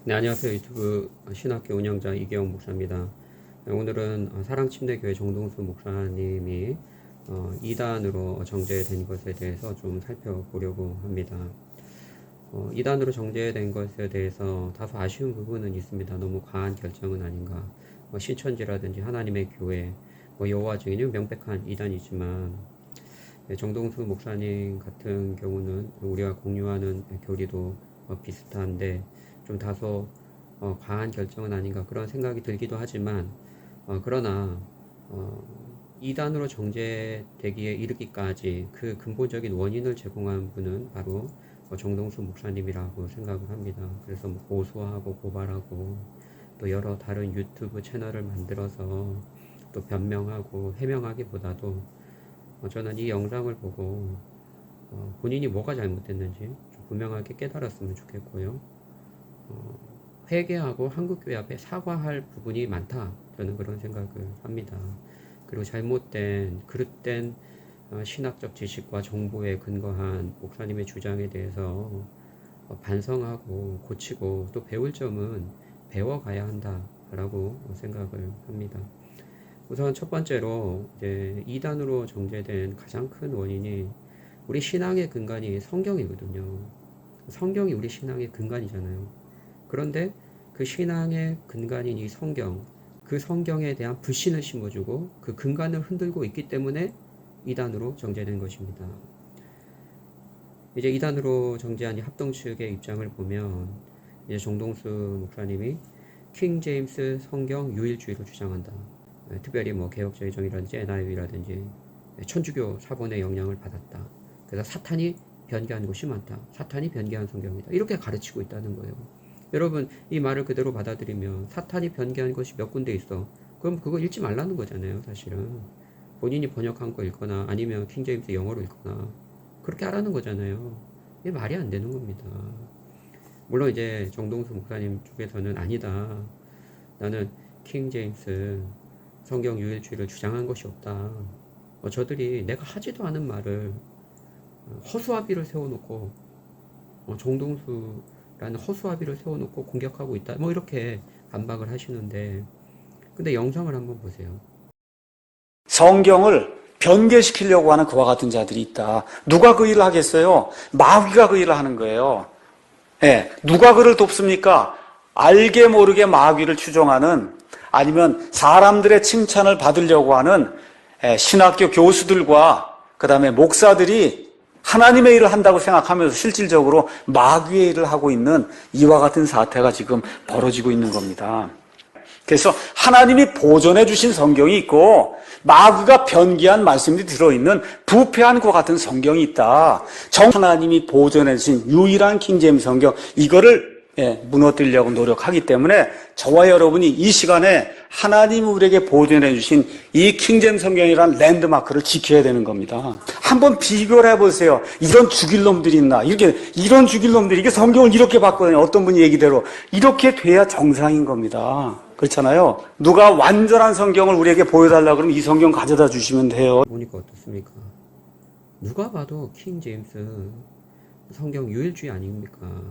네, 안녕하세요. 유튜브 신학교 운영자 이계영 목사입니다. 네, 오늘은 사랑침례교회 정동수 목사님이 이단으로 정죄된 것에 대해서 좀 살펴보려고 합니다. 이단으로 정죄된 것에 대해서 다소 아쉬운 부분은 있습니다. 너무 과한 결정은 아닌가. 신천지라든지 하나님의 교회, 여호와 증인은 명백한 이단이지만 정동수 목사님 같은 경우는 우리가 공유하는 교리도 비슷한데 좀 다소 과한 결정은 아닌가 그런 생각이 들기도 하지만 그러나 이단으로 정죄되기에 이르기까지 그 근본적인 원인을 제공한 분은 바로 정동수 목사님이라고 생각을 합니다. 그래서 고소하고 고발하고 또 여러 다른 유튜브 채널을 만들어서 또 변명하고 해명하기보다도 저는 이 영상을 보고 본인이 뭐가 잘못됐는지 좀 분명하게 깨달았으면 좋겠고요. 회개하고 한국교회 앞에 사과할 부분이 많다. 저는 그런 생각을 합니다. 그리고 잘못된 그릇된 신학적 지식과 정보에 근거한 목사님의 주장에 대해서 반성하고 고치고 또 배울 점은 배워가야 한다라고 생각을 합니다. 우선 첫 번째로 이제 이단으로 정죄된 가장 큰 원인이 우리 신앙의 근간이 성경이거든요. 성경이 우리 신앙의 근간이잖아요. 그런데 그 신앙의 근간인 이 성경, 그 성경에 대한 불신을 심어주고 그 근간을 흔들고 있기 때문에 이단으로 정죄된 것입니다. 이제 이단으로 정죄한 이 합동 측의 입장을 보면 이제 정동수 목사님이 킹 제임스 성경 유일주의를 주장한다. 특별히 개혁 제정이라든지 NIV라든지 천주교 사본의 영향을 받았다. 그래서 사탄이 변개한 것이 많다. 사탄이 변개한 성경이다. 이렇게 가르치고 있다는 거예요. 여러분 이 말을 그대로 받아들이면 사탄이 변개한 것이 몇 군데 있어. 그럼 그거 읽지 말라는 거잖아요. 사실은 본인이 번역한 거 읽거나 아니면 킹제임스 영어로 읽거나 그렇게 하라는 거잖아요. 이게 말이 안 되는 겁니다. 물론 이제 정동수 목사님 쪽에서는 아니다. 나는 킹제임스 성경 유일주의를 주장한 것이 없다. 저들이 내가 하지도 않은 말을 허수아비를 세워놓고 정동수라는 허수아비를 세워놓고 공격하고 있다. 이렇게 반박을 하시는데 근데 영상을 한번 보세요. 성경을 변개시키려고 하는 그와 같은 자들이 있다. 누가 그 일을 하겠어요? 마귀가 그 일을 하는 거예요. 누가 그를 돕습니까? 알게 모르게 마귀를 추종하는 아니면 사람들의 칭찬을 받으려고 하는 신학교 교수들과 그 다음에 목사들이 하나님의 일을 한다고 생각하면서 실질적으로 마귀의 일을 하고 있는 이와 같은 사태가 지금 벌어지고 있는 겁니다. 그래서 하나님이 보존해 주신 성경이 있고 마귀가 변기한 말씀이 들어있는 부패한 것 같은 성경이 있다. 하나님이 보존해 주신 유일한 킹제임스 성경 이거를 무너뜨리려고 노력하기 때문에 저와 여러분이 이 시간에 하나님이 우리에게 보존해 주신 이 킹제임스 성경이라는 랜드마크를 지켜야 되는 겁니다. 한번 비교를 해보세요. 이런 죽일 놈들이 있나? 이런 죽일 놈들이 이게 성경을 이렇게 봤거든요. 어떤 분이 얘기대로 이렇게 돼야 정상인 겁니다. 그렇잖아요. 누가 완전한 성경을 우리에게 보여달라 그러면 이 성경 가져다 주시면 돼요. 보니까 어떻습니까? 누가 봐도 킹 제임스 성경 유일주의 아닙니까?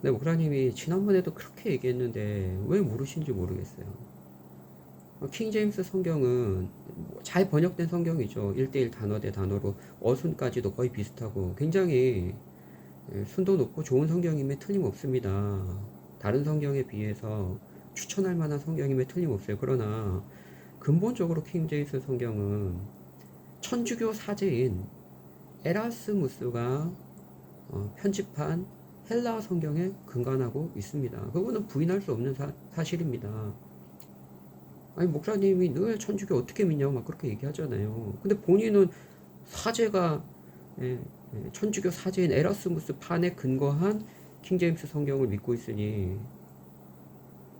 근데 목사님이 지난번에도 그렇게 얘기했는데 왜 모르신지 모르겠어요. 킹 제임스 성경은 잘 번역된 성경이죠. 1:1 단어 대 단어로 어순까지도 거의 비슷하고 굉장히 순도 높고 좋은 성경임에 틀림없습니다. 다른 성경에 비해서 추천할 만한 성경임에 틀림없어요. 그러나 근본적으로 킹 제임스 성경은 천주교 사제인 에라스무스가 편집한 헬라어 성경에 근간하고 있습니다. 그거는 부인할 수 없는 사실입니다. 아니 목사님이 늘 천주교 어떻게 믿냐고 막 그렇게 얘기하잖아요. 근데 본인은 사제가 천주교 사제인 에라스무스 판에 근거한 킹제임스 성경을 믿고 있으니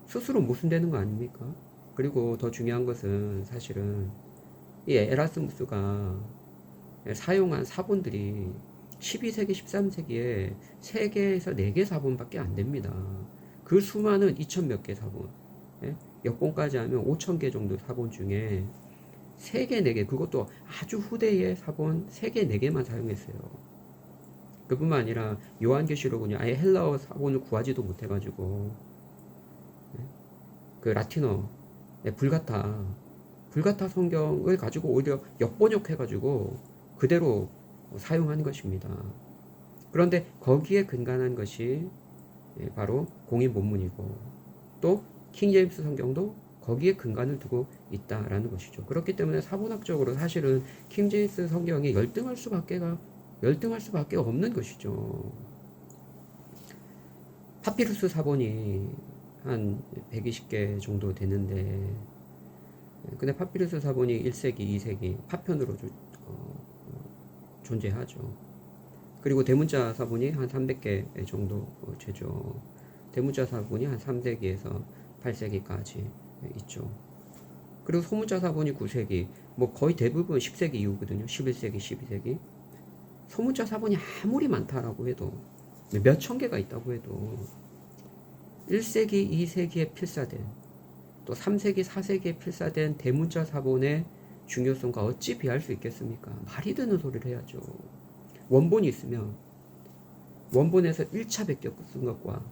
스스로 모순되는 거 아닙니까? 그리고 더 중요한 것은 사실은 이 에라스무스가 사용한 사본들이 12세기, 13세기에 3개에서 4개 사본밖에 안 됩니다. 그 수많은 2000 몇 개 사본, 역본까지 하면 5000개 정도 사본 중에 3개, 4개, 그것도 아주 후대의 사본 3개, 4개만 사용했어요. 그뿐만 아니라 요한계시록은요 아예 헬라어 사본을 구하지도 못해가지고 그 라틴어 불가타 성경을 가지고 오히려 역번역해가지고 그대로 사용한 것입니다. 그런데 거기에 근간한 것이 바로 공인 본문이고 또 킹제임스 성경도 거기에 근간을 두고 있다라는 것이죠. 그렇기 때문에 사본학적으로 사실은 킹제임스 성경이 열등할 수밖에 없는 것이죠. 파피루스 사본이 한 120개 정도 되는데 근데 파피루스 사본이 1세기, 2세기 파편으로 존재하죠. 그리고 대문자 사본이 한 300개 정도 되죠. 대문자 사본이 한 3세기에서 8세기까지 있죠. 그리고 소문자 사본이 9세기, 뭐 거의 대부분 10세기 이후거든요. 11세기, 12세기. 소문자 사본이 아무리 많다라고 해도 몇 천 개가 있다고 해도 1세기, 2세기에 필사된 또 3세기, 4세기에 필사된 대문자 사본의 중요성과 어찌 비할 수 있겠습니까? 말이 되는 소리를 해야죠. 원본이 있으면 원본에서 1차 베껴 쓴 것과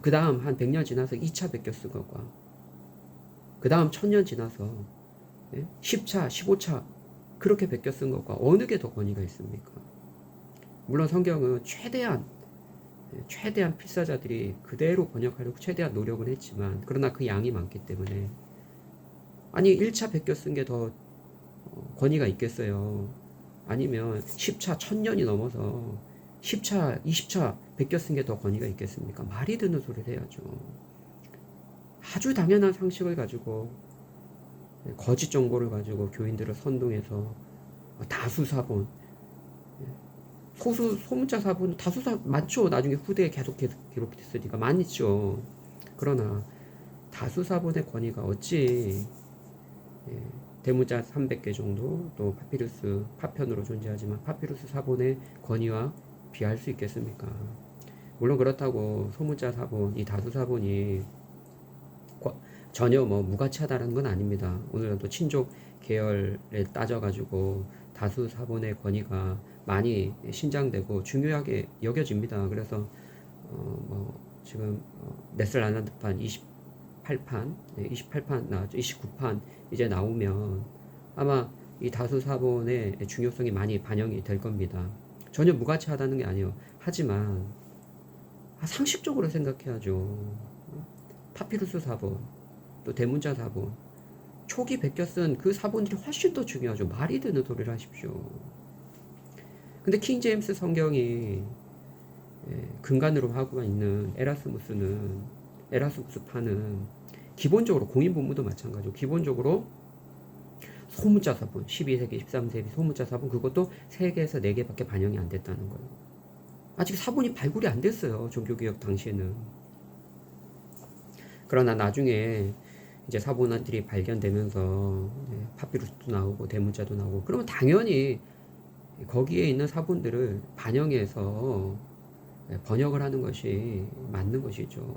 그 다음 한 100년 지나서 2차 베껴 쓴 것과 그 다음 1000년 지나서 10차, 15차 그렇게 베껴 쓴 것과 어느 게 더 권위가 있습니까? 물론 성경은 최대한 필사자들이 그대로 번역하려고 최대한 노력을 했지만 그러나 그 양이 많기 때문에 아니 1차 베껴 쓴 게 더 권위가 있겠어요. 아니면 10차 1000년이 넘어서 10차 20차 베껴 쓴 게 더 권위가 있겠습니까? 말이 되는 소리를 해야죠. 아주 당연한 상식을 가지고 거짓 정보를 가지고 교인들을 선동해서 다수사본 소문자 사본 많죠. 나중에 후대에 계속 기록됐으니까 많죠. 그러나 다수사본의 권위가 어찌 대문자 300개 정도 또 파피루스 파편으로 존재하지만 파피루스 사본의 권위와 비할 수 있겠습니까? 물론 그렇다고 소문자 사본, 이 다수 사본이 전혀 뭐 무가치하다는 건 아닙니다. 오늘은 또 친족 계열을 따져가지고 다수 사본의 권위가 많이 신장되고 중요하게 여겨집니다. 그래서 뭐 지금 네슬아난드판 28판 나왔죠. 29판 이제 나오면 아마 이 다수 사본의 중요성이 많이 반영이 될 겁니다. 전혀 무가치하다는 게 아니에요. 하지만 상식적으로 생각해야죠. 파피루스 사본, 또 대문자 사본, 초기 베껴 쓴 그 사본들이 훨씬 더 중요하죠. 말이 되는 소리를 하십시오. 근데 킹제임스 성경이 근간으로 하고 있는 에라스무스파는 기본적으로 공인 본문도 마찬가지고 기본적으로 소문자 사본 12세기 13세기 소문자 사본 그것도 3개에서 4개밖에 반영이 안 됐다는 거예요. 아직 사본이 발굴이 안 됐어요. 종교개혁 당시에는. 그러나 나중에 이제 사본들이 발견되면서 파피루스도 나오고 대문자도 나오고 그러면 당연히 거기에 있는 사본들을 반영해서 번역을 하는 것이 맞는 것이죠.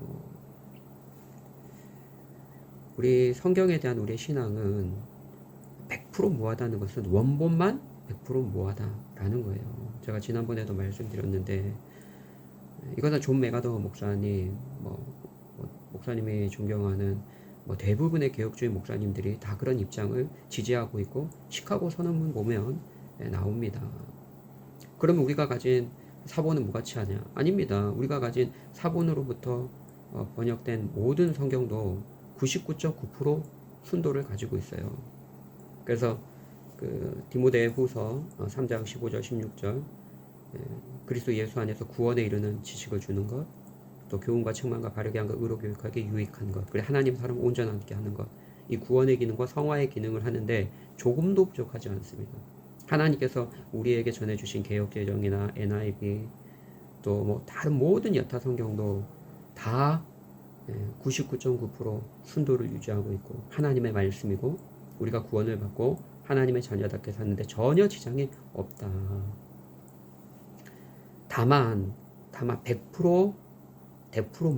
우리 성경에 대한 우리의 신앙은 100% 무하다는 것은 원본만 100% 무하다라는 거예요. 제가 지난번에도 말씀드렸는데 이거는 존 메가더 목사님, 목사님이 존경하는 대부분의 개혁주의 목사님들이 다 그런 입장을 지지하고 있고 시카고 선언문 보면 나옵니다. 그러면 우리가 가진 사본은 무가치하냐? 아닙니다. 우리가 가진 사본으로부터 번역된 모든 성경도 99.9% 순도를 가지고 있어요. 그래서 그 디모데 후서 3장 15절 16절 그리스도 예수 안에서 구원에 이르는 지식을 주는 것, 또 교훈과 책망과 바르게 한 것, 의로 교육하게 유익한 것, 그리고 하나님 사람 온전하게 하는 것, 이 구원의 기능과 성화의 기능을 하는데 조금도 부족하지 않습니다. 하나님께서 우리에게 전해주신 개역개정이나 NIV 또 뭐 다른 모든 여타 성경도 다 99.9% 순도를 유지하고 있고 하나님의 말씀이고 우리가 구원을 받고 하나님의 자녀답게 사는데 전혀 지장이 없다. 다만 100%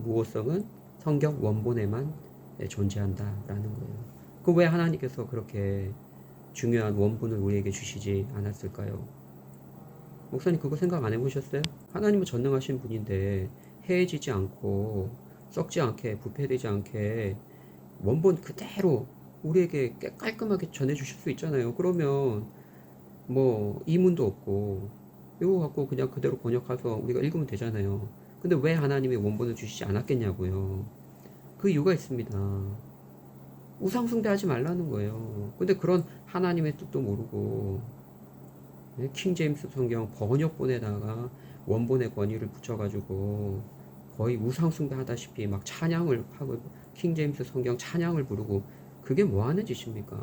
무호성은 성경 원본에만 존재한다라는 거예요. 그 왜 하나님께서 그렇게 중요한 원본을 우리에게 주시지 않았을까요? 목사님 그거 생각 안 해보셨어요? 하나님은 전능하신 분인데 해해지지 않고 썩지 않게 부패되지 않게 원본 그대로 우리에게 깔끔하게 전해주실 수 있잖아요. 그러면 뭐 이문도 없고 이거 갖고 그냥 그대로 번역해서 우리가 읽으면 되잖아요. 근데 왜 하나님이 원본을 주시지 않았겠냐고요. 그 이유가 있습니다. 우상숭배하지 말라는 거예요. 근데 그런 하나님의 뜻도 모르고 킹제임스 성경 번역본에다가 원본의 권위를 붙여가지고 거의 우상숭배하다시피 막 찬양을 하고 킹제임스 성경 찬양을 부르고 그게 뭐 하는 짓입니까?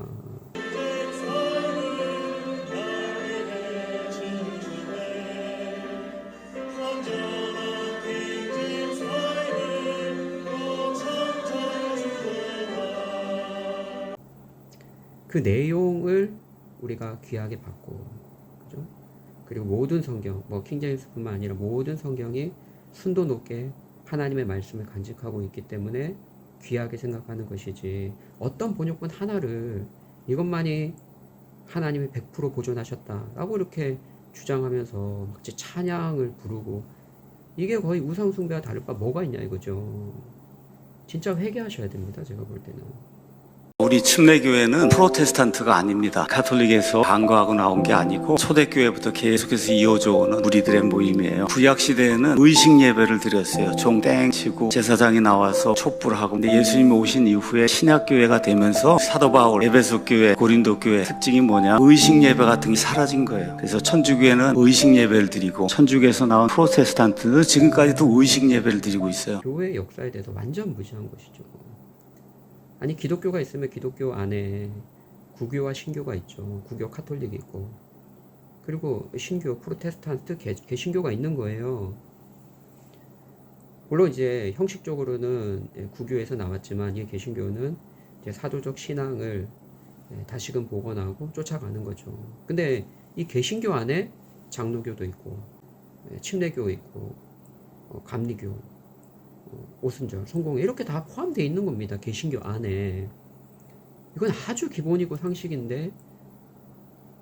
그 내용을 우리가 귀하게 받고, 그죠? 그리고 모든 성경, 뭐 킹제임스뿐만 아니라 모든 성경이 순도 높게 하나님의 말씀을 간직하고 있기 때문에 귀하게 생각하는 것이지, 어떤 번역본 하나를 이것만이 하나님이 100% 보존하셨다라고 이렇게 주장하면서 마치 찬양을 부르고, 이게 거의 우상숭배와 다를 바 뭐가 있냐 이거죠. 진짜 회개하셔야 됩니다. 제가 볼 때는. 우리 침례교회는 프로테스탄트가 아닙니다. 가톨릭에서 간과하고 나온 게 아니고 초대교회부터 계속해서 이어져 오는 우리들의 모임이에요. 구약시대에는 의식 예배를 드렸어요. 종 땡 치고 제사장이 나와서 촛불을 하고. 근데 예수님이 오신 이후에 신약교회가 되면서 사도 바울, 에베소교회, 고린도교회 특징이 뭐냐? 의식 예배 같은 게 사라진 거예요. 그래서 천주교회는 의식 예배를 드리고, 천주교에서 나온 프로테스탄트는 지금까지도 의식 예배를 드리고 있어요. 교회의 역사에 대해서 완전 무시한 것이죠. 아니 기독교가 있으면 기독교 안에 구교와 신교가 있죠. 구교 카톨릭이 있고, 그리고 신교 프로테스탄트 개신교가 있는 거예요. 물론 이제 형식적으로는 구교에서 나왔지만 이 개신교는 이제 사도적 신앙을 다시금 복원하고 쫓아가는 거죠. 근데 이 개신교 안에 장로교도 있고 침례교 있고 감리교, 오순절, 성공회 이렇게 다 포함되어 있는 겁니다. 개신교 안에. 이건 아주 기본이고 상식인데,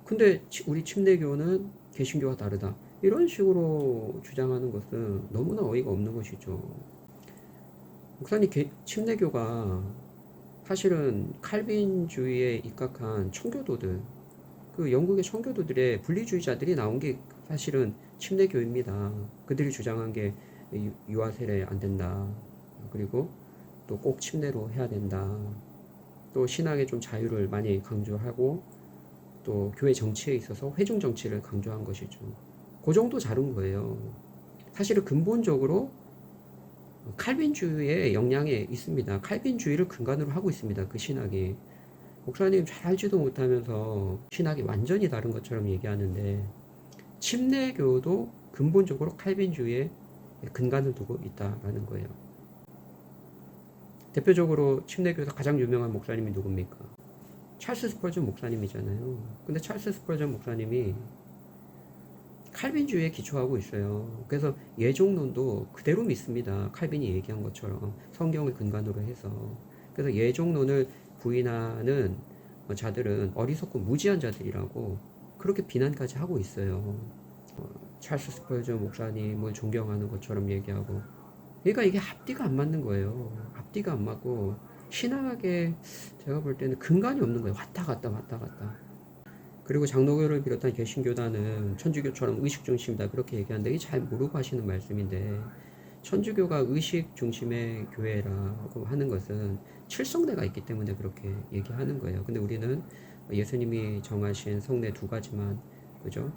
근데 우리 침례교는 개신교와 다르다 이런 식으로 주장하는 것은 너무나 어이가 없는 것이죠. 목사님, 침례교가 사실은 칼빈주의에 입각한 청교도들, 그 영국의 청교도들의 분리주의자들이 나온 게 사실은 침례교입니다. 그들이 주장한 게 유아 세례 안 된다. 그리고 또 꼭 침례로 해야 된다. 또 신앙의 좀 자유를 많이 강조하고, 또 교회 정치에 있어서 회중 정치를 강조한 것이죠. 그 정도 다른 거예요. 사실은 근본적으로 칼빈주의의 영향이 있습니다. 칼빈주의를 근간으로 하고 있습니다. 그 신학이. 목사님 잘 알지도 못하면서 신학이 완전히 다른 것처럼 얘기하는데, 침례교도 근본적으로 칼빈주의의 근간을 두고 있다라는 거예요. 대표적으로 침례교에서 가장 유명한 목사님이 누굽니까? 찰스 스펄전 목사님이잖아요. 근데 찰스 스펄전 목사님이 칼빈주의에 기초하고 있어요. 그래서 예종론도 그대로 믿습니다. 칼빈이 얘기한 것처럼 성경을 근간으로 해서. 그래서 예종론을 부인하는 자들은 어리석고 무지한 자들이라고 그렇게 비난까지 하고 있어요. 찰스 스펄전 목사님을 존경하는 것처럼 얘기하고. 그러니까 이게 앞뒤가 안 맞는 거예요. 앞뒤가 안 맞고 신학에 제가 볼 때는 근간이 없는 거예요. 왔다 갔다 왔다 갔다. 그리고 장로교를 비롯한 개신교단은 천주교처럼 의식 중심이다 그렇게 얘기하는데, 이게 잘 모르고 하시는 말씀인데, 천주교가 의식 중심의 교회라고 하는 것은 칠성례가 있기 때문에 그렇게 얘기하는 거예요. 근데 우리는 예수님이 정하신 성례 2가지만, 그죠?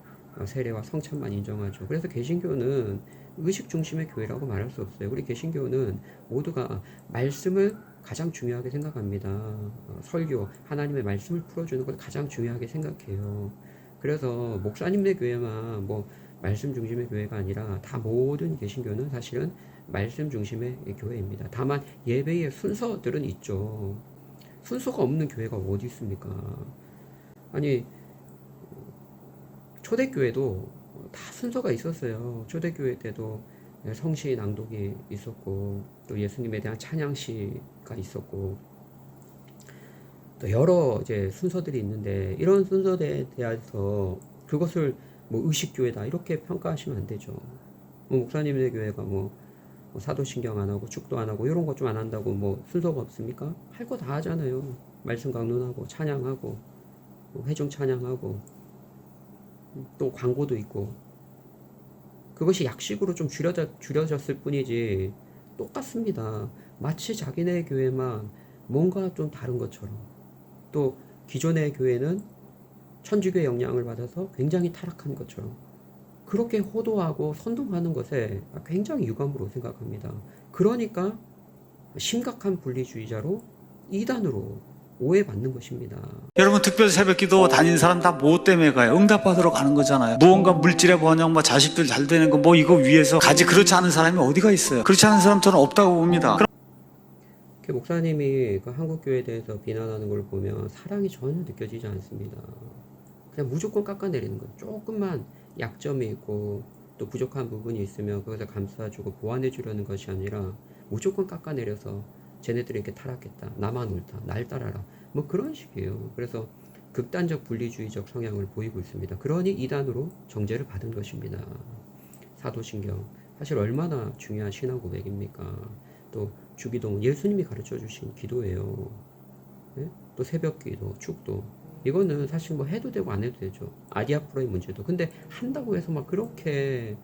세례와 성찬만 인정하죠. 그래서 개신교는 의식 중심의 교회라고 말할 수 없어요. 우리 개신교는 모두가 말씀을 가장 중요하게 생각합니다. 설교, 하나님의 말씀을 풀어주는 걸 가장 중요하게 생각해요. 그래서 목사님네 교회만 뭐 말씀 중심의 교회가 아니라 다 모든 개신교는 사실은 말씀 중심의 교회입니다. 다만 예배의 순서들은 있죠. 순서가 없는 교회가 어디 있습니까? 아니 초대교회도 다 순서가 있었어요. 초대교회 때도 성시 낭독이 있었고, 또 예수님에 대한 찬양시가 있었고, 또 여러 이제 순서들이 있는데, 이런 순서에 대해서 그것을 뭐 의식교회다 이렇게 평가하시면 안 되죠. 뭐 목사님네 교회가 뭐 사도신경 안 하고 축도 안 하고 이런 것 좀 안 한다고 뭐 순서가 없습니까? 할 거 다 하잖아요. 말씀 강론하고 찬양하고 회중 찬양하고 또 광고도 있고 그것이 약식으로 좀 줄여졌을 뿐이지 똑같습니다. 마치 자기네 교회만 뭔가 좀 다른 것처럼 또 기존의 교회는 천주교 영향을 받아서 굉장히 타락한 것처럼 그렇게 호도하고 선동하는 것에 굉장히 유감으로 생각합니다. 그러니까 심각한 분리주의자로 이단으로 오해받는 것입니다. 여러분 특별 새벽기도 다니는 사람 다 뭐 때문에 가요? 응답받으러 가는 거잖아요. 무언가 물질의 번영, 뭐 자식들 잘 되는 거 뭐 이거 위해서 가지. 그렇지 않은 사람이 어디가 있어요? 그렇지 않은 사람 저는 없다고 봅니다. 목사님이 그 한국교회에 대해서 비난하는 걸 보면 사랑이 전혀 느껴지지 않습니다. 그냥 무조건 깎아내리는 거예요. 조금만 약점이 있고 또 부족한 부분이 있으면 그것을 감싸주고 보완해주려는 것이 아니라 무조건 깎아내려서 쟤네들이 이렇게 타락했다. 나만 옳다. 날 따라라. 뭐 그런 식이에요. 그래서 극단적 분리주의적 성향을 보이고 있습니다. 그러니 이단으로 정죄를 받은 것입니다. 사도신경. 사실 얼마나 중요한 신앙 고백입니까? 또 주기도는 예수님이 가르쳐 주신 기도예요. 네? 또 새벽기도, 축도. 이거는 사실 뭐 해도 되고 안 해도 되죠. 아디아프로의 문제도. 근데 한다고 해서 막 그렇게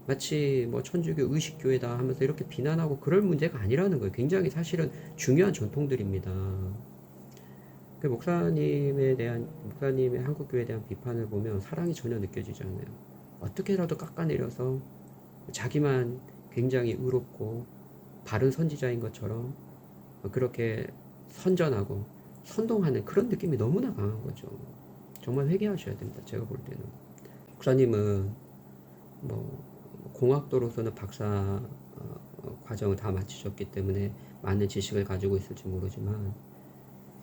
마치 뭐 천주교 의식교회다 하면서 이렇게 비난하고 그럴 문제가 아니라는 거예요. 굉장히 사실은 중요한 전통들입니다. 그 목사님의 한국교회에 대한 비판을 보면 사랑이 전혀 느껴지지 않아요. 어떻게라도 깎아내려서 자기만 굉장히 의롭고 바른 선지자인 것처럼 그렇게 선전하고 선동하는 그런 느낌이 너무나 강한 거죠. 정말 회개하셔야 됩니다. 제가 볼 때는. 목사님은 뭐 공학도로서는 박사 과정을 다 마치셨기 때문에 많은 지식을 가지고 있을지 모르지만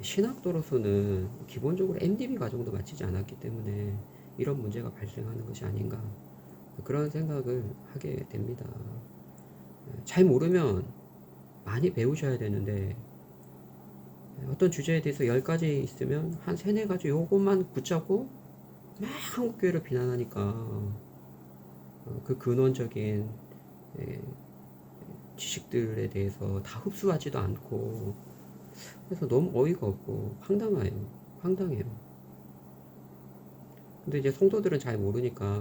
신학도로서는 기본적으로 MDB 과정도 마치지 않았기 때문에 이런 문제가 발생하는 것이 아닌가 그런 생각을 하게 됩니다. 잘 모르면 많이 배우셔야 되는데 어떤 주제에 대해서 10가지 있으면 한 3, 4가지 요것만 붙잡고 막 한국교회를 비난하니까 그 근원적인 지식들에 대해서 다 흡수하지도 않고 그래서 너무 어이가 없고 황당해요. 근데 이제 성도들은 잘 모르니까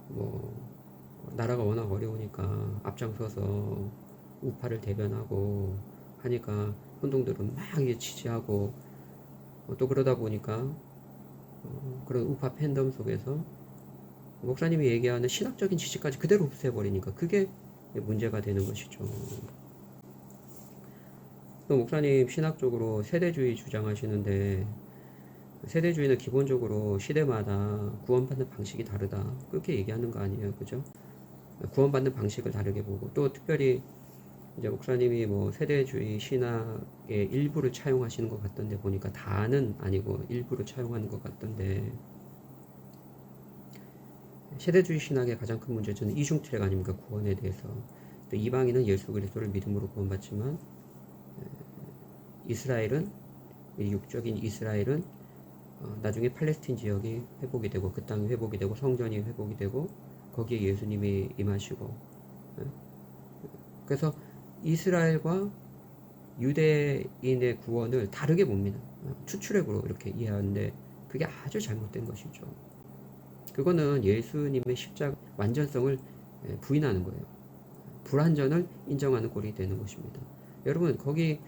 뭐 나라가 워낙 어려우니까 앞장서서 우파를 대변하고 하니까 혼동들은 막 이게 지지하고 또 그러다 보니까 그런 우파 팬덤 속에서 목사님이 얘기하는 신학적인 지식까지 그대로 흡수해버리니까 그게 문제가 되는 것이죠. 또 목사님 신학적으로 세대주의 주장하시는데 세대주의는 기본적으로 시대마다 구원받는 방식이 다르다 그렇게 얘기하는 거 아니에요, 그죠? 구원받는 방식을 다르게 보고 또 특별히 이제 목사님이 뭐 세대주의 신학의 일부를 차용하시는 것 같던데 보니까 다는 아니고 일부를 차용하는 것 같던데 세대주의 신학의 가장 큰 문제는 이중트랙 아닙니까? 구원에 대해서. 또 이방인은 예수 그리스도를 믿음으로 구원받지만 이스라엘은 육적인 이스라엘은 나중에 팔레스틴 지역이 회복이 되고 그 땅이 회복이 되고 성전이 회복이 되고 거기에 예수님이 임하시고 그래서 이스라엘과 유대인의 구원을 다르게 봅니다. 추출액으로 이렇게 이해하는데 그게 아주 잘못된 것이죠. 그거는 예수님의 십자가 완전성을 부인하는 거예요. 불완전을 인정하는 꼴이 되는 것입니다. 여러분 거기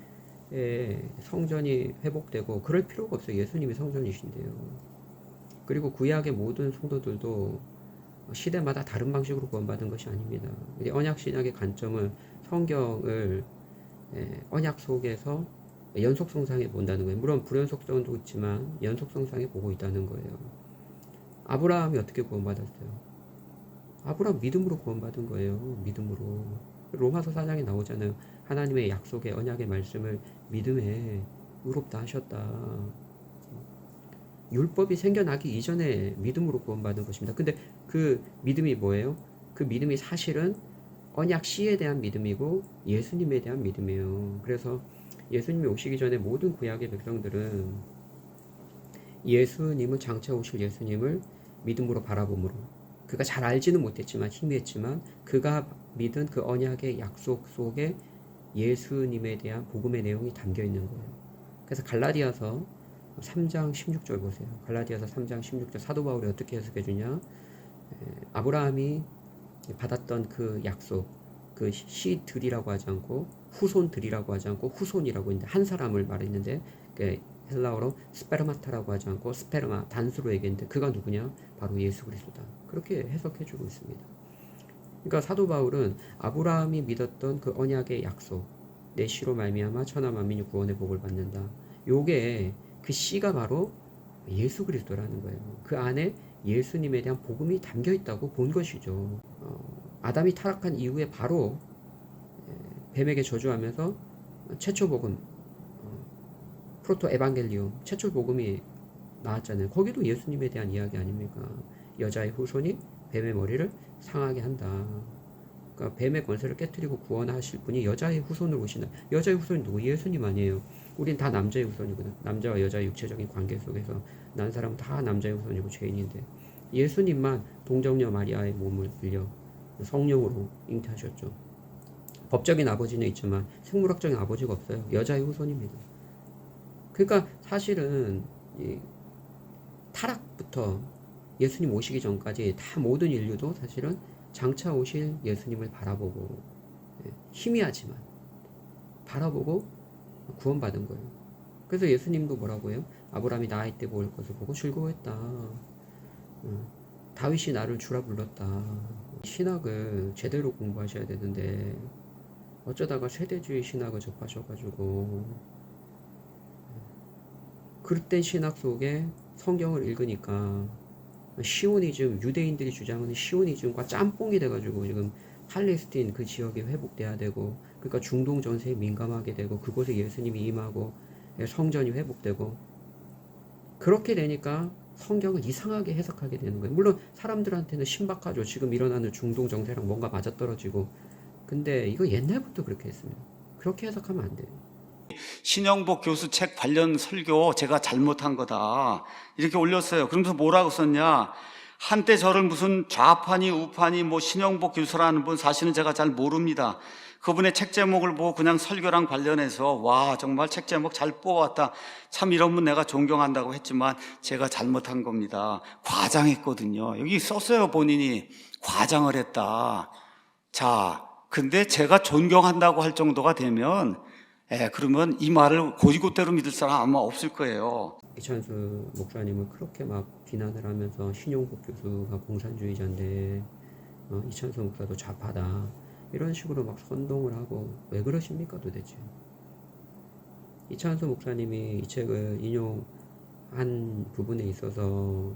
성전이 회복되고 그럴 필요가 없어요. 예수님이 성전이신데요. 그리고 구약의 모든 성도들도 시대마다 다른 방식으로 구원받은 것이 아닙니다. 언약 신약의 관점은 성경을 언약 속에서 연속성상에 본다는 거예요. 물론 불연속성도 있지만 연속성상에 보고 있다는 거예요. 아브라함이 어떻게 구원받았어요? 아브라함 믿음으로 구원받은 거예요. 믿음으로. 로마서 4장에 나오잖아요. 하나님의 약속의 언약의 말씀을 믿음에 의롭다 하셨다. 율법이 생겨나기 이전에 믿음으로 구원받은 것입니다. 근데 그 믿음이 뭐예요? 그 믿음이 사실은 언약 시에 대한 믿음이고 예수님에 대한 믿음이에요. 그래서 예수님이 오시기 전에 모든 구약의 백성들은 예수님을 장차 오실 예수님을 믿음으로 바라봄으로. 그가 잘 알지는 못했지만 희미했지만 그가 믿은 그 언약의 약속 속에 예수님에 대한 복음의 내용이 담겨 있는 거예요. 그래서 갈라디아서 3장 16절 보세요. 갈라디아서 3장 16절 사도 바울이 어떻게 해석해 주냐? 아브라함이 받았던 그 약속, 그 시들이라고 하지 않고 후손들이라고 하지 않고 후손이라고 했는데 한 사람을 말했는데 헬라어로 스페르마타라고 하지 않고 스페르마 단수로 얘기했는데 그가 누구냐? 바로 예수 그리스도다. 그렇게 해석해 주고 있습니다. 그러니까 사도 바울은 아브라함이 믿었던 그 언약의 약속, 내 씨로 말미암아 천하 만민이 구원의 복을 받는다. 요게 그 씨가 바로 예수 그리스도라는 거예요. 그 안에 예수님에 대한 복음이 담겨 있다고 본 것이죠. 아담이 타락한 이후에 바로 뱀에게 저주하면서 최초 복음, 프로토 에반겔리움, 최초 복음이 나왔잖아요. 거기도 예수님에 대한 이야기 아닙니까? 여자의 후손이 뱀의 머리를 상하게 한다. 그러니까 뱀의 권세를 깨뜨리고 구원하실 분이 여자의 후손으로 오신다. 여자의 후손이 누구? 예수님 아니에요. 우린 다 남자의 후손이거든. 남자와 여자의 육체적인 관계 속에서 난 사람은 다 남자의 후손이고 죄인인데 예수님만 동정녀 마리아의 몸을 빌려 성령으로 잉태하셨죠. 법적인 아버지는 있지만 생물학적인 아버지가 없어요. 여자의 후손입니다. 그러니까 사실은 이 타락부터 예수님 오시기 전까지 다 모든 인류도 사실은 장차 오실 예수님을 바라보고 희미하지만 바라보고 구원받은 거예요. 그래서 예수님도 뭐라고 해요? 아브라함이 나이 때 볼 것을 보고 즐거워했다. 다윗이 나를 주라 불렀다. 신학을 제대로 공부하셔야 되는데 어쩌다가 세대주의 신학을 접하셔가지고 그릇된 신학 속에 성경을 읽으니까 시오니즘, 유대인들이 주장하는 시오니즘과 짬뽕이 돼가지고 지금 팔레스틴 그 지역이 회복돼야 되고 그러니까 중동 전세에 민감하게 되고 그곳에 예수님이 임하고 성전이 회복되고 그렇게 되니까 성경을 이상하게 해석하게 되는 거예요. 물론 사람들한테는 신박하죠. 지금 일어나는 중동 정세랑 뭔가 맞아떨어지고 근데 이거 옛날부터 그렇게 했습니다. 그렇게 해석하면 안 돼요. 신영복 교수 책 관련 설교 제가 잘못한 거다 이렇게 올렸어요. 그러면서 뭐라고 썼냐? 한때 저를 무슨 좌파니 우파니 뭐 신영복 교수라는 분 사실은 제가 잘 모릅니다. 그분의 책 제목을 보고 그냥 설교랑 관련해서 와 정말 책 제목 잘 뽑았다. 참 이런 분 내가 존경한다고 했지만 제가 잘못한 겁니다. 과장했거든요. 여기 썼어요. 본인이 과장을 했다. 자, 근데 제가 존경한다고 할 정도가 되면 그러면 이 말을 곧이곧대로 믿을 사람 아마 없을 거예요. 이찬수 목사님을 그렇게 막 비난을 하면서 신용복 교수가 공산주의자인데 이찬수 목사도 좌파다 이런 식으로 막 선동을 하고 왜 그러십니까 도대체? 이찬수 목사님이 이 책을 인용한 부분에 있어서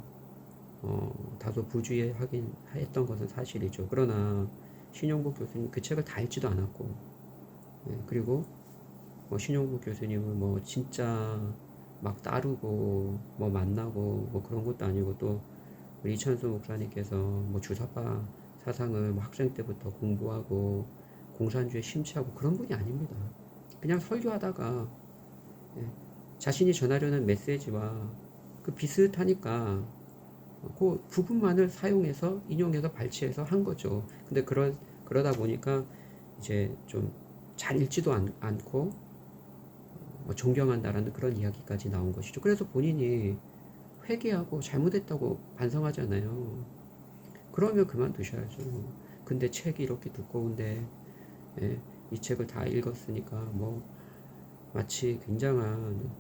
다소 부주의하긴 했던 것은 사실이죠. 그러나 신용복 교수님 그 책을 다 읽지도 않았고 그리고 신용복 교수님은 뭐 진짜 막 따르고 뭐 만나고 뭐 그런 것도 아니고 또 우리 이찬수 목사님께서 뭐 주사파 사상을 뭐 학생 때부터 공부하고 공산주의에 심취하고 그런 분이 아닙니다. 그냥 설교하다가 자신이 전하려는 메시지와 그 비슷하니까 그 부분만을 사용해서 인용해서 발췌해서 한 거죠. 근데 그러다 보니까 이제 좀 잘 읽지도 않고 존경한다라는 그런 이야기까지 나온 것이죠. 그래서 본인이 회개하고 잘못했다고 반성하잖아요. 그러면 그만두셔야죠. 근데 책이 이렇게 두꺼운데 이 책을 다 읽었으니까 뭐 마치 굉장한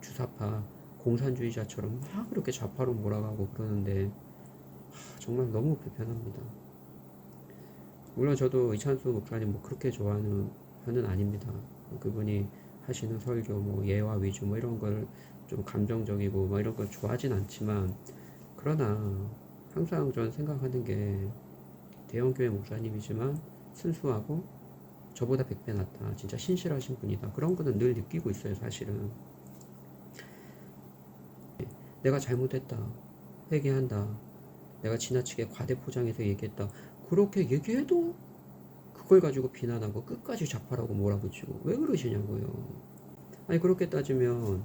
주사파 공산주의자처럼 막 그렇게 좌파로 몰아가고 그러는데 정말 너무 불편합니다. 물론 저도 이찬수 목사님 뭐 그렇게 좋아하는 편은 아닙니다. 그분이 하시는 설교 뭐 예화 위주 뭐 이런 걸 좀 감정적이고 뭐 이런 걸 좋아하진 않지만 그러나 항상 저는 생각하는 게 대형교회 목사님이지만 순수하고 저보다 100배 낫다. 진짜 신실하신 분이다. 그런 거는 늘 느끼고 있어요, 사실은. 내가 잘못했다. 회개한다. 내가 지나치게 과대 포장해서 얘기했다. 그렇게 얘기해도 그걸 가지고 비난하고 끝까지 좌파라고 몰아붙이고 왜 그러시냐고요. 아니 그렇게 따지면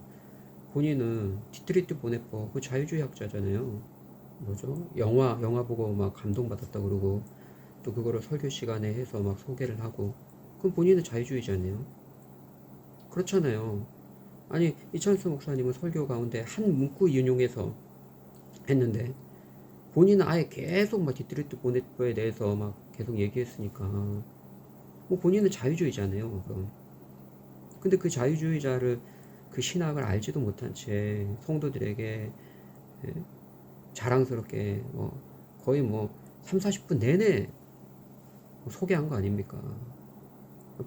본인은 디트리트 보네퍼 그 자유주의 학자잖아요. 뭐죠? 영화 보고 막 감동받았다 그러고 또 그거를 설교 시간에 해서 막 소개를 하고 그럼 본인은 자유주의자네요. 그렇잖아요. 아니 이찬수 목사님은 설교 가운데 한 문구 인용해서 했는데 본인은 아예 계속 막 디트리트 보네퍼에 대해서 막 계속 얘기했으니까 뭐 본인은 자유주의자네요. 그럼. 근데 그 자유주의자를 그 신학을 알지도 못한 채 성도들에게 예, 자랑스럽게 뭐 거의 뭐 3, 40분 내내 소개한 거 아닙니까?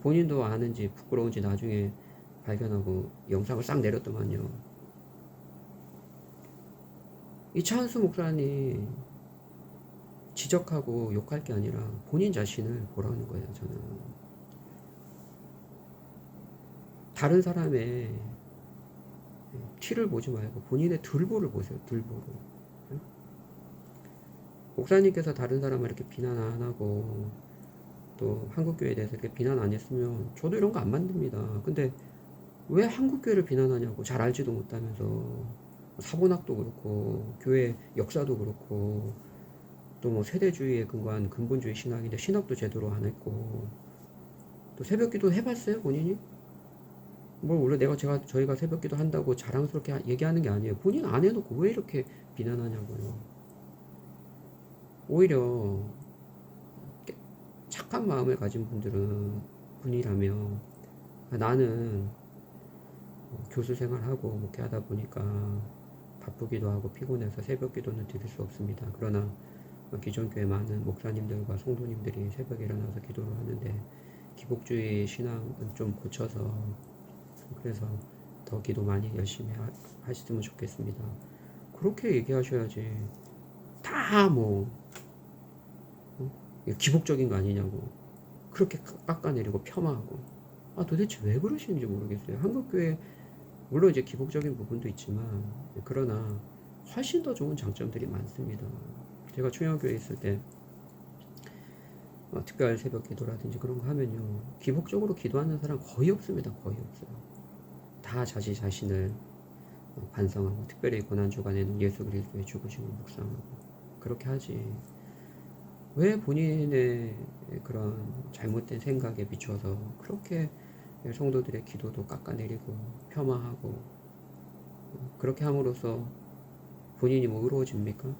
본인도 아는지 부끄러운지 나중에 발견하고 영상을 싹 내렸더만요. 이찬수 목사님 지적하고 욕할 게 아니라 본인 자신을 보라는 거예요, 저는. 다른 사람의 티를 보지 말고 본인의 들보를 보세요, 들보를. 목사님께서 다른 사람을 이렇게 비난 안 하고 또 한국교회에 대해서 이렇게 비난 안 했으면 저도 이런 거 안 만듭니다. 근데 왜 한국교회를 비난하냐고. 잘 알지도 못하면서 사본학도 그렇고 교회 역사도 그렇고 또 뭐 세대주의에 근거한 근본주의 신학인데 신학도 제대로 안 했고 또 새벽기도 해봤어요 본인이? 뭘 원래 저희가 새벽기도 한다고 자랑스럽게 얘기하는 게 아니에요. 본인 안 해놓고 왜 이렇게 비난하냐고요. 오히려 착한 마음을 가진 분이라면 나는 교수 생활하고 목회하다 보니까 바쁘기도 하고 피곤해서 새벽 기도는 드릴 수 없습니다. 그러나 기존 교회 많은 목사님들과 성도님들이 새벽에 일어나서 기도를 하는데 기복주의 신앙은 좀 고쳐서 그래서 더 기도 많이 열심히 하시면 좋겠습니다. 그렇게 얘기하셔야지. 다 뭐 기복적인 거 아니냐고 그렇게 깎아내리고 폄하하고 도대체 왜 그러시는지 모르겠어요. 한국교회 물론 이제 기복적인 부분도 있지만 그러나 훨씬 더 좋은 장점들이 많습니다. 제가 충영교회에 있을 때 특별 새벽 기도라든지 그런 거 하면요 기복적으로 기도하는 사람 거의 없습니다. 거의 없어요. 다 자신을 반성하고 특별히 고난주간에는 예수 그리스도의 죽으심을 묵상하고 그렇게 하지. 왜 본인의 그런 잘못된 생각에 비춰서 그렇게 성도들의 기도도 깎아내리고 폄하하고 그렇게 함으로써 본인이 뭐 의로워집니까?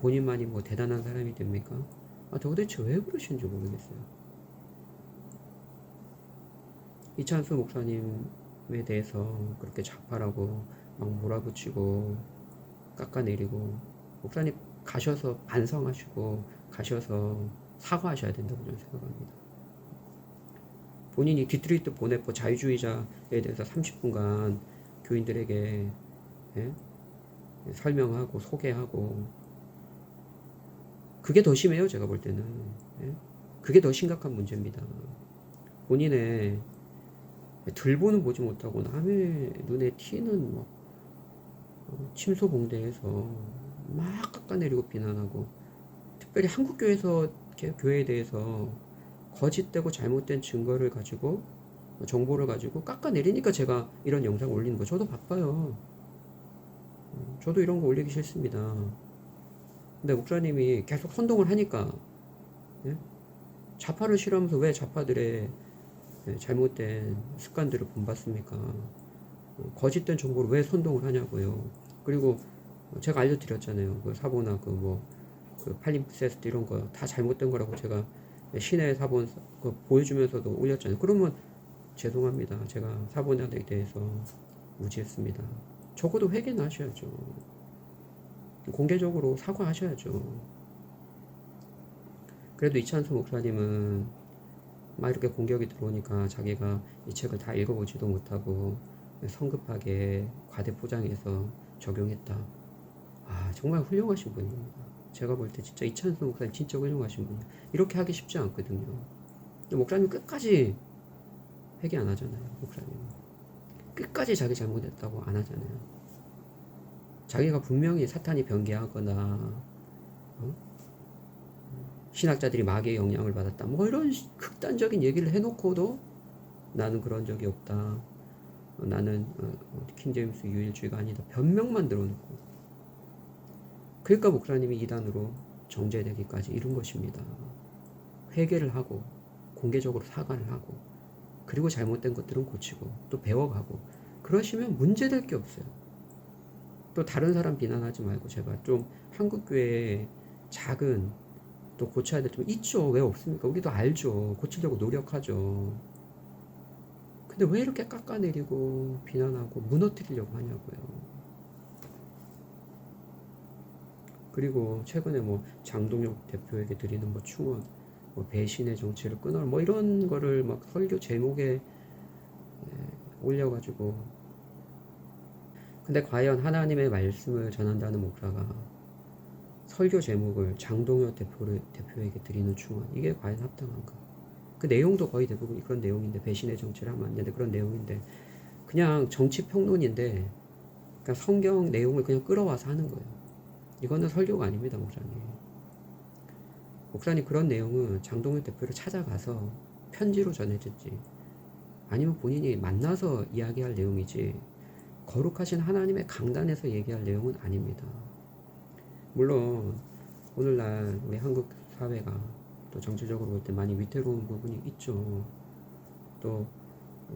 본인만이 뭐 대단한 사람이 됩니까? 도대체 왜 그러시는지 모르겠어요. 이찬수 목사님에 대해서 그렇게 좌파라고 막 몰아붙이고 깎아내리고 목사님 가셔서 반성하시고 가셔서 사과하셔야 된다고 저는 생각합니다. 본인이 디트리트 보네퍼 자유주의자에 대해서 30분간 교인들에게 설명하고 소개하고 그게 더 심해요. 제가 볼 때는 그게 더 심각한 문제입니다. 본인의 들보는 보지 못하고 남의 눈에 튀는 뭐 침소봉대해서 막 깎아내리고 비난하고 특별히 한국교회에서 교회에 대해서 거짓되고 잘못된 증거를 가지고 정보를 가지고 깎아내리니까 제가 이런 영상 올리는 거 저도 바빠요. 저도 이런 거 올리기 싫습니다. 근데 목사님이 계속 선동을 하니까 좌파를 싫어하면서 왜 좌파들의 잘못된 습관들을 본받습니까? 거짓된 정보를 왜 선동을 하냐고요. 그리고 제가 알려드렸잖아요. 그 사보나 그 팔림세스트 이런 거 다 잘못된 거라고 제가 신의 사본 보여주면서도 올렸잖아요. 그러면 죄송합니다. 제가 사본에 대해서 무지했습니다. 적어도 회개는 하셔야죠. 공개적으로 사과하셔야죠. 그래도 이찬수 목사님은 막 이렇게 공격이 들어오니까 자기가 이 책을 다 읽어보지도 못하고 성급하게 과대 포장해서 적용했다. 정말 훌륭하신 분입니다. 제가 볼 때 진짜 이찬수 목사님 진짜 훌륭하신 분이에요. 이렇게 하기 쉽지 않거든요. 근데 목사님 끝까지 회개 안 하잖아요. 목사님 끝까지 자기 잘못했다고 안 하잖아요. 자기가 분명히 사탄이 변개하거나 신학자들이 마귀의 영향을 받았다 뭐 이런 극단적인 얘기를 해놓고도 나는 그런 적이 없다. 나는 킹제임스 유일주의가 아니다. 변명만 들어놓고. 그러니까 목사님이 이단으로 정죄되기까지 이룬 것입니다. 회개를 하고 공개적으로 사과를 하고 그리고 잘못된 것들은 고치고 또 배워가고 그러시면 문제될 게 없어요. 또 다른 사람 비난하지 말고 제발 좀 한국교회에 작은 또 고쳐야 될 점 있죠. 왜 없습니까? 우리도 알죠. 고치려고 노력하죠. 근데 왜 이렇게 깎아내리고 비난하고 무너뜨리려고 하냐고요. 그리고 최근에 뭐 장동혁 대표에게 드리는 뭐 충원, 뭐 배신의 정치를 끊어라, 뭐 이런 거를 막 설교 제목에 올려가지고. 근데 과연 하나님의 말씀을 전한다는 목사가 설교 제목을 장동혁 대표에게 드리는 충원, 이게 과연 합당한가? 그 내용도 거의 대부분 그런 내용인데, 배신의 정치를 하면 안 되는데 그런 내용인데, 그냥 정치 평론인데 그냥 성경 내용을 그냥 끌어와서 하는 거예요. 이거는 설교가 아닙니다, 목사님. 목사님 그런 내용은 장동혁 대표를 찾아가서 편지로 전해졌지, 아니면 본인이 만나서 이야기할 내용이지 거룩하신 하나님의 강단에서 얘기할 내용은 아닙니다. 물론 오늘날 우리 한국 사회가 또 정치적으로 볼 때 많이 위태로운 부분이 있죠. 또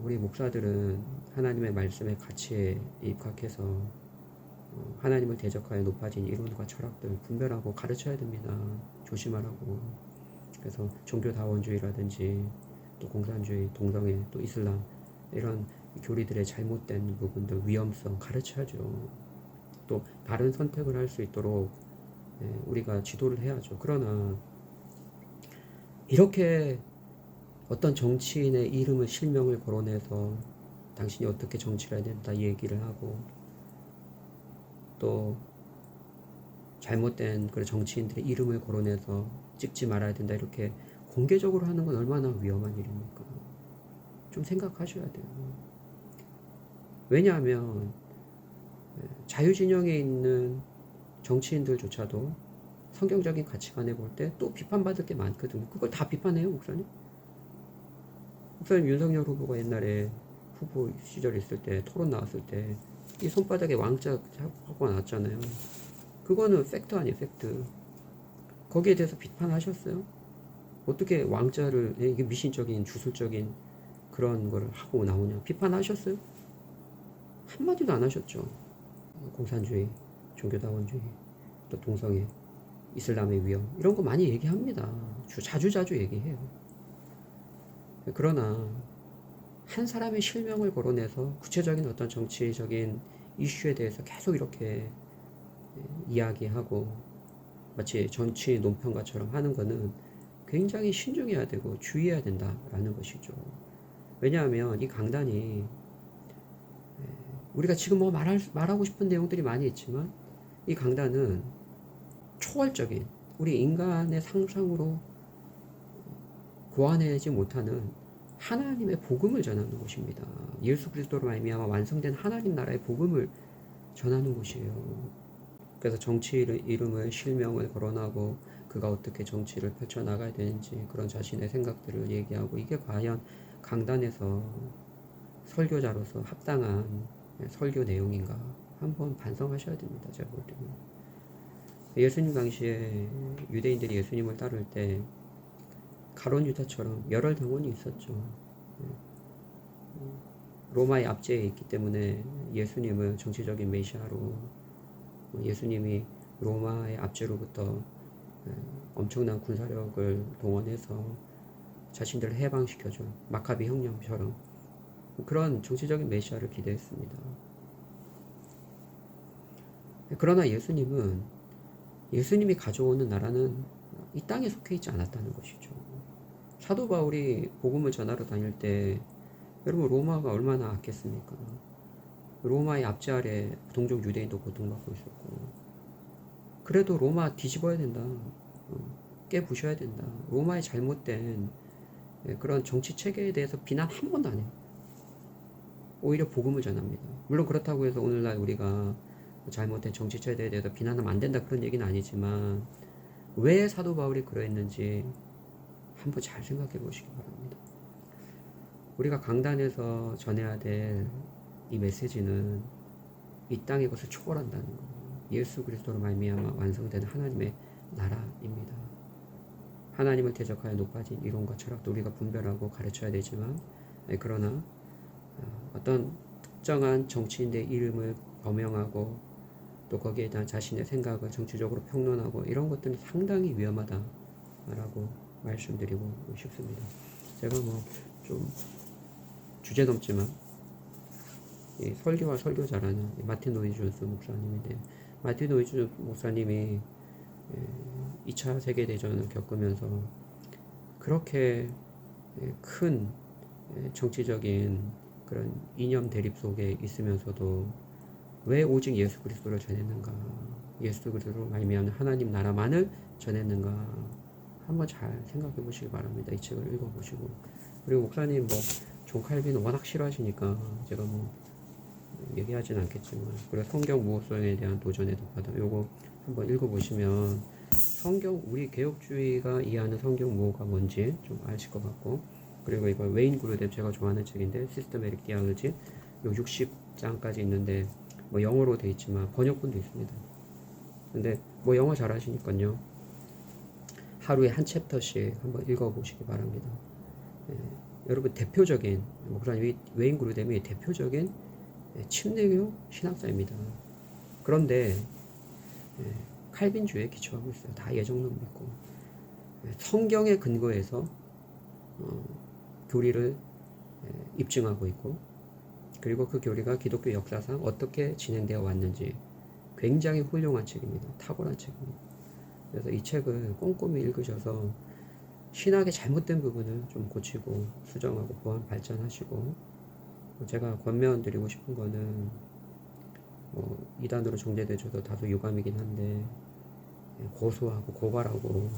우리 목사들은 하나님의 말씀의 가치에 입각해서 하나님을 대적하여 높아진 이론과 철학들 분별하고 가르쳐야 됩니다. 조심하라고. 그래서 종교다원주의라든지 또 공산주의, 동성애, 또 이슬람, 이런 교리들의 잘못된 부분들, 위험성 가르쳐야죠. 또 다른 선택을 할 수 있도록 우리가 지도를 해야죠. 그러나 이렇게 어떤 정치인의 이름을 실명을 거론해서 당신이 어떻게 정치를 해야 된다 이 얘기를 하고, 또 잘못된 그런 정치인들의 이름을 거론해서 찍지 말아야 된다 이렇게 공개적으로 하는 건 얼마나 위험한 일입니까? 좀 생각하셔야 돼요. 왜냐하면 자유진영에 있는 정치인들조차도 성경적인 가치관에 볼 때 또 비판받을 게 많거든요. 그걸 다 비판해요, 목사님? 목사님 윤석열 후보가 옛날에 후보 시절 있을 때 토론 나왔을 때 이 손바닥에 왕자 하고 나왔잖아요. 그거는 팩트 아니에요, 팩트. 거기에 대해서 비판하셨어요? 어떻게 왕자를, 이게 미신적인 주술적인 그런 걸 하고 나오냐, 비판하셨어요? 한마디도 안 하셨죠. 공산주의, 종교다원주의, 또 동성애, 이슬람의 위험, 이런 거 많이 얘기합니다. 자주 얘기해요. 그러나 한 사람의 실명을 거론해서 구체적인 어떤 정치적인 이슈에 대해서 계속 이렇게 이야기하고 마치 정치 논평가처럼 하는 거는 굉장히 신중해야 되고 주의해야 된다라는 것이죠. 왜냐하면 이 강단이 우리가 지금 뭐 말하고 싶은 내용들이 많이 있지만 이 강단은 초월적인 우리 인간의 상상으로 고안하지 못하는 하나님의 복음을 전하는 곳입니다. 예수 그리스도로 말미암아 완성된 하나님 나라의 복음을 전하는 곳이에요. 그래서 정치 이름을 실명을 거론하고 그가 어떻게 정치를 펼쳐나가야 되는지 그런 자신의 생각들을 얘기하고, 이게 과연 강단에서 설교자로서 합당한 설교 내용인가 한번 반성하셔야 됩니다. 제가 볼 때는. 예수님 당시에 유대인들이 예수님을 따를 때 가론 유다처럼 열혈 당원이 있었죠. 로마의 압제에 있기 때문에 예수님을 정치적인 메시아로, 예수님이 로마의 압제로부터 엄청난 군사력을 동원해서 자신들을 해방시켜준 마카비 혁명처럼 그런 정치적인 메시아를 기대했습니다. 그러나 예수님이 가져오는 나라는 이 땅에 속해 있지 않았다는 것이죠. 사도 바울이 복음을 전하러 다닐 때 여러분 로마가 얼마나 악했습니까? 로마의 압제 아래 동족 유대인도 고통받고 있었고, 그래도 로마 뒤집어야 된다, 깨부셔야 된다, 로마의 잘못된 그런 정치 체계에 대해서 비난 한 번도 안 해요. 오히려 복음을 전합니다. 물론 그렇다고 해서 오늘날 우리가 잘못된 정치 체계에 대해서 비난하면 안 된다 그런 얘기는 아니지만, 왜 사도 바울이 그러했는지 한번 잘 생각해 보시기 바랍니다. 우리가 강단에서 전해야 될 이 메시지는 이 땅의 것을 초월한다는 거. 예수 그리스도로 말미암아 완성되는 하나님의 나라입니다. 하나님을 대적하여 높아진 이론과 철학도 우리가 분별하고 가르쳐야 되지만, 그러나 어떤 특정한 정치인의 이름을 거명하고 또 거기에 대한 자신의 생각을 정치적으로 평론하고 이런 것들은 상당히 위험하다라고 말씀드리고 싶습니다. 제가 뭐 좀 주제 넘지만 이 설교와 설교자라는 마틴 로이드 존스 목사님인데, 마틴 로이드 존스 목사님이 2차 세계대전을 겪으면서 그렇게 큰 정치적인 그런 이념 대립 속에 있으면서도 왜 오직 예수 그리스도를 전했는가, 예수 그리스도로 말미암는 하나님 나라만을 전했는가 한번 잘 생각해 보시기 바랍니다. 이 책을 읽어 보시고. 그리고 목사님 존 칼빈 워낙 싫어하시니까 제가 얘기하진 않겠지만, 그리고 성경 무호성에 대한 도전의 독하다, 요거 한번 읽어보시면 성경, 우리 개혁주의가 이해하는 성경 무호가 뭔지 좀 아실 것 같고, 그리고 이거 웨인 그루뎀 제가 좋아하는 책인데 시스테메틱 디알로지, 요 60장까지 있는데 영어로 돼 있지만 번역본도 있습니다. 근데 영어 잘하시니까요, 하루에 한 챕터씩 한번 읽어보시기 바랍니다. 여러분, 대표적인 목사님 웨인 그루뎀이 대표적인 침례교 신학자입니다. 그런데 칼빈주의에 기초하고 있어요. 다 예정론 믿고 성경의 근거에서 교리를 입증하고 있고, 그리고 그 교리가 기독교 역사상 어떻게 진행되어 왔는지 굉장히 훌륭한 책입니다. 탁월한 책입니다. 그래서 이 책을 꼼꼼히 읽으셔서 신학의 잘못된 부분을 좀 고치고 수정하고 보완 발전하시고, 제가 권면드리고 싶은 거는 이단으로 정제되셔도 다소 유감이긴 한데, 고소하고 고발하고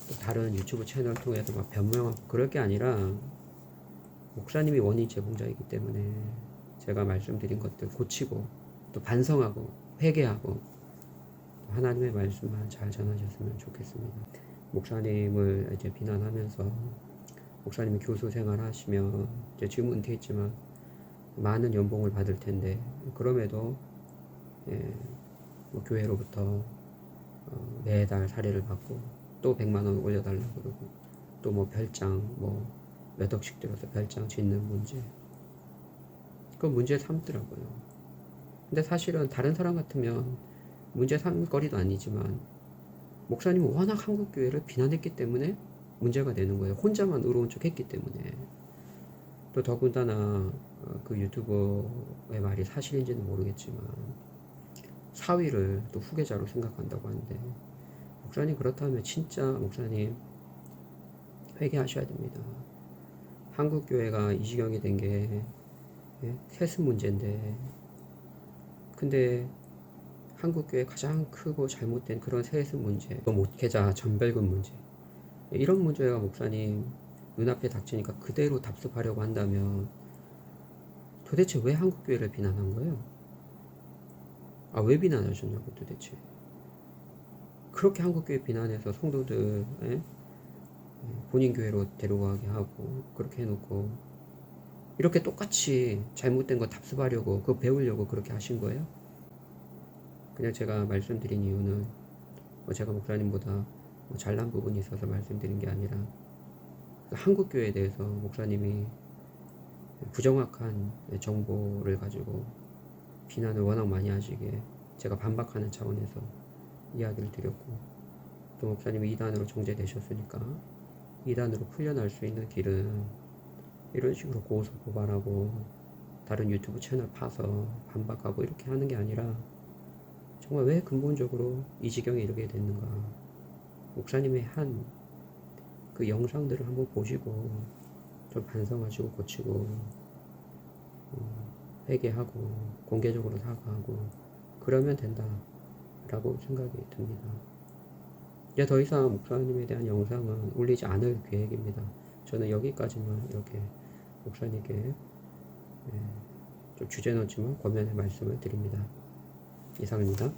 또 다른 유튜브 채널 통해서 막 변명하고 그럴 게 아니라, 목사님이 원인 제공자이기 때문에 제가 말씀드린 것들 고치고 또 반성하고 회개하고 하나님의 말씀만 잘 전하셨으면 좋겠습니다. 목사님을 이제 비난하면서, 목사님이 교수 생활 하시면 이제 지금 은퇴했지만 많은 연봉을 받을 텐데, 그럼에도 교회로부터 매달 사례를 받고 또 100만 원 올려달라고 그러고, 또 별장 몇 억씩 들어서 별장 짓는 문제, 그 문제 삼더라고요. 근데 사실은 다른 사람 같으면 문제 삼을 거리도 아니지만, 목사님은 워낙 한국교회를 비난했기 때문에 문제가 되는 거예요. 혼자만 의로운 척 했기 때문에. 또 더군다나 그 유튜버의 말이 사실인지는 모르겠지만 사위를 또 후계자로 생각한다고 하는데, 목사님 그렇다면 진짜 목사님 회개하셔야 됩니다. 한국교회가 이 지경이 된 게 세습 문제인데, 근데 한국교회 가장 크고 잘못된 그런 세습 문제, 또 목회자 전별금 문제, 이런 문제가 목사님 눈앞에 닥치니까 그대로 답습하려고 한다면 도대체 왜 한국교회를 비난한 거예요? 왜 비난하셨냐고 도대체. 그렇게 한국교회 비난해서 성도들 본인 교회로 데려가게 하고 그렇게 해놓고, 이렇게 똑같이 잘못된 거 답습하려고, 그거 배우려고 그렇게 하신 거예요? 그냥 제가 말씀드린 이유는 제가 목사님보다 잘난 부분이 있어서 말씀드린 게 아니라, 한국교회에 대해서 목사님이 부정확한 정보를 가지고 비난을 워낙 많이 하시기에 제가 반박하는 차원에서 이야기를 드렸고, 또 목사님이 이단으로 정제되셨으니까 이단으로 풀려날 수 있는 길은 이런 식으로 고소 고발하고 다른 유튜브 채널 파서 반박하고 이렇게 하는 게 아니라, 정말 왜 근본적으로 이 지경에 이르게 됐는가, 목사님의 한 그 영상들을 한번 보시고 좀 반성하시고 고치고 회개하고 공개적으로 사과하고 그러면 된다라고 생각이 듭니다. 이제 더 이상 목사님에 대한 영상은 올리지 않을 계획입니다. 저는 여기까지만 이렇게 목사님께 좀 주제 넘지만 권면의 말씀을 드립니다. 이상입니다.